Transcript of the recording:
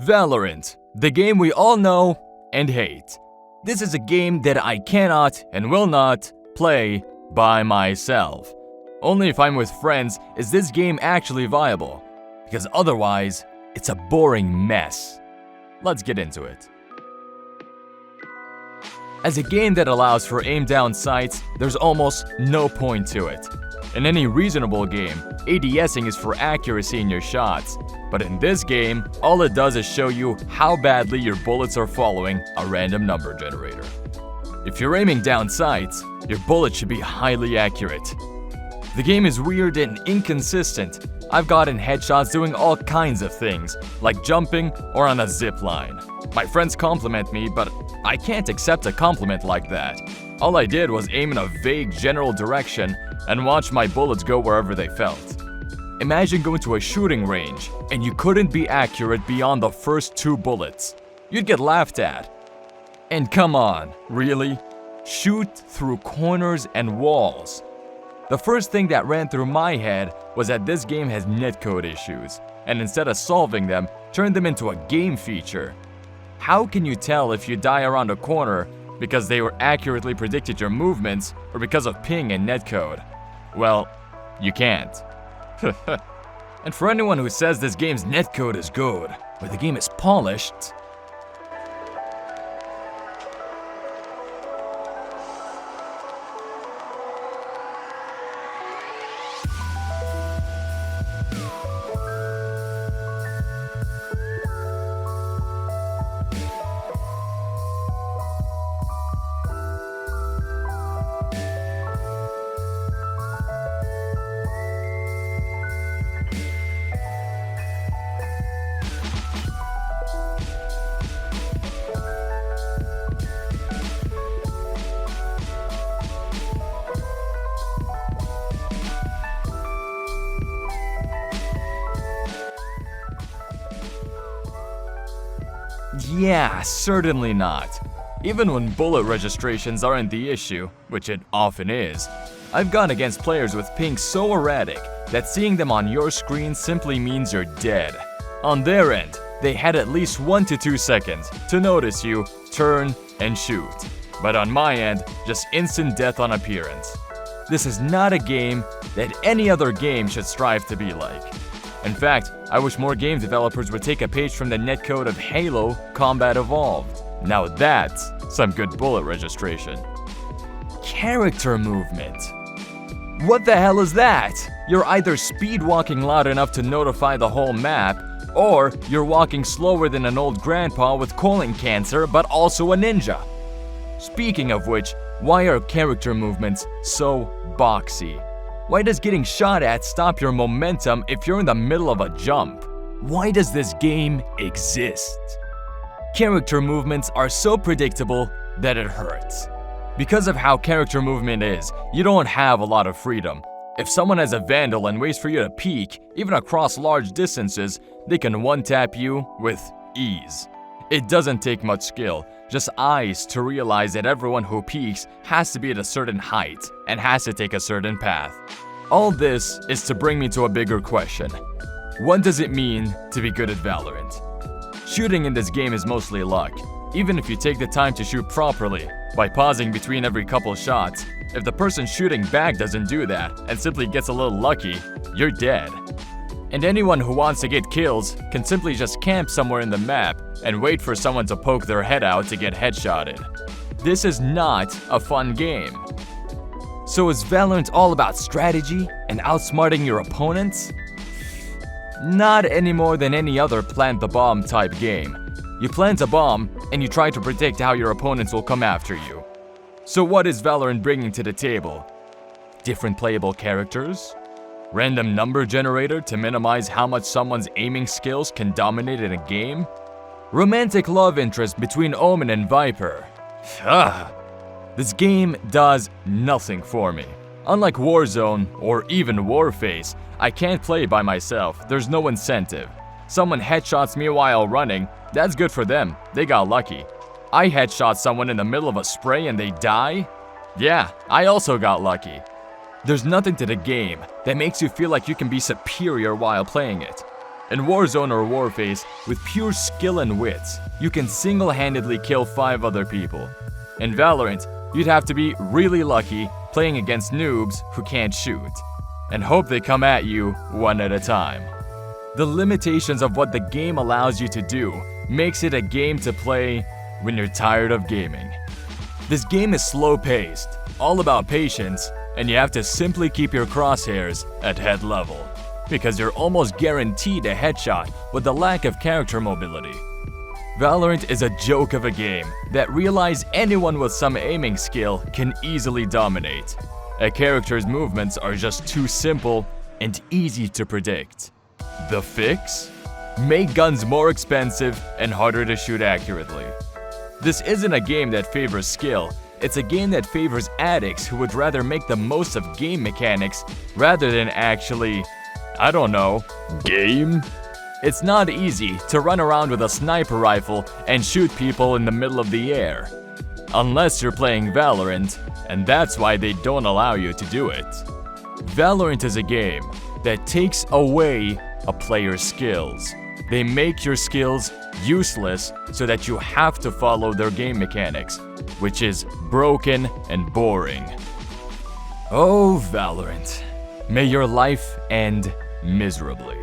Valorant, the game we all know and hate. This is a game that I cannot and will not play by myself. Only if I'm with friends is this game actually viable, because otherwise, it's a boring mess. Let's get into it. As a game that allows for aim-down sights, there's almost no point to it. In any reasonable game, ADSing is for accuracy in your shots, but in this game, all it does is show you how badly your bullets are following a random number generator. If you're aiming down sights, your bullet should be highly accurate. The game is weird and inconsistent. I've gotten headshots doing all kinds of things, like jumping or on a zip line. My friends compliment me, but I can't accept a compliment like that. All I did was aim in a vague general direction and watch my bullets go wherever they felt. Imagine going to a shooting range and you couldn't be accurate beyond the first 2 bullets. You'd get laughed at. And come on, really? Shoot through corners and walls. The first thing that ran through my head was that this game has netcode issues, and instead of solving them, turned them into a game feature. How can you tell if you die around a corner because they were accurately predicted your movements or because of ping and netcode? Well, you can't. And for anyone who says this game's netcode is good, or the game is polished, yeah, certainly not. Even when bullet registrations aren't the issue, which it often is, I've gone against players with ping so erratic that seeing them on your screen simply means you're dead. On their end, they had at least 1 to 2 seconds to notice you, turn, and shoot. But on my end, just instant death on appearance. This is not a game that any other game should strive to be like. In fact, I wish more game developers would take a page from the netcode of Halo Combat Evolved. Now that's some good bullet registration. Character movement. What the hell is that? You're either speed walking loud enough to notify the whole map, or you're walking slower than an old grandpa with colon cancer but also a ninja. Speaking of which, why are character movements so boxy? Why does getting shot at stop your momentum if you're in the middle of a jump? Why does this game exist? Character movements are so predictable that it hurts. Because of how character movement is, you don't have a lot of freedom. If someone has a vandal and waits for you to peek, even across large distances, they can one-tap you with ease. It doesn't take much skill, just eyes to realize that everyone who peeks has to be at a certain height and has to take a certain path. All this is to bring me to a bigger question. What does it mean to be good at Valorant? Shooting in this game is mostly luck. Even if you take the time to shoot properly, by pausing between every couple shots, if the person shooting back doesn't do that and simply gets a little lucky, you're dead. And anyone who wants to get kills can simply just camp somewhere in the map and wait for someone to poke their head out to get headshotted. This is not a fun game. So is Valorant all about strategy and outsmarting your opponents? Not any more than any other plant the bomb type game. You plant a bomb and you try to predict how your opponents will come after you. So what is Valorant bringing to the table? Different playable characters? Random number generator to minimize how much someone's aiming skills can dominate in a game? Romantic love interest between Omen and Viper? This game does nothing for me. Unlike Warzone or even Warface, I can't play by myself, there's no incentive. Someone headshots me while running, that's good for them, they got lucky. I headshot someone in the middle of a spray and they die? Yeah, I also got lucky. There's nothing to the game that makes you feel like you can be superior while playing it. In Warzone or Warface, with pure skill and wits, you can single-handedly kill 5 other people. In Valorant, you'd have to be really lucky playing against noobs who can't shoot, and hope they come at you one at a time. The limitations of what the game allows you to do makes it a game to play when you're tired of gaming. This game is slow-paced, all about patience, and you have to simply keep your crosshairs at head level, because you're almost guaranteed a headshot with the lack of character mobility. Valorant is a joke of a game that realizes anyone with some aiming skill can easily dominate. A character's movements are just too simple and easy to predict. The fix? Make guns more expensive and harder to shoot accurately. This isn't a game that favors skill, it's a game that favors addicts who would rather make the most of game mechanics rather than actually, I don't know, game? It's not easy to run around with a sniper rifle and shoot people in the middle of the air. Unless you're playing Valorant, and that's why they don't allow you to do it. Valorant is a game that takes away a player's skills. They make your skills useless so that you have to follow their game mechanics, which is broken and boring. Oh, Valorant. May your life end miserably.